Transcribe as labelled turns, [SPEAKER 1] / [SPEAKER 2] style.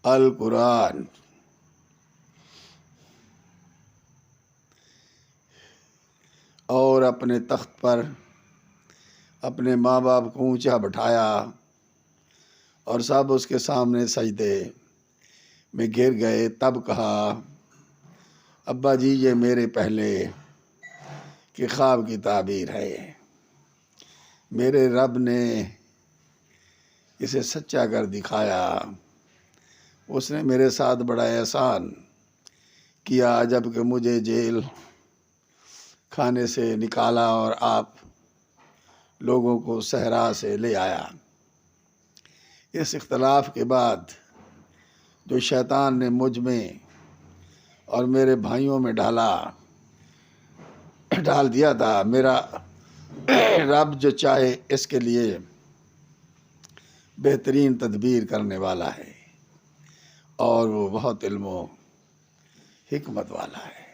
[SPEAKER 1] القرآن اور اپنے تخت پر اپنے ماں باپ کو اونچا بٹھایا اور سب اس کے سامنے سجدے میں گر گئے۔ تب کہا ابا جی یہ میرے پہلے کے خواب کی تعبیر ہے، میرے رب نے اسے سچا کر دکھایا، اس نے میرے ساتھ بڑا احسان کیا جب کہ مجھے جیل خانے سے نکالا اور آپ لوگوں کو صحرا سے لے آیا۔ اس اختلاف کے بعد جو شیطان نے مجھ میں اور میرے بھائیوں میں ڈال دیا تھا، میرا رب جو چاہے اس کے لیے بہترین تدبیر کرنے والا ہے اور وہ بہت علم و حکمت والا ہے۔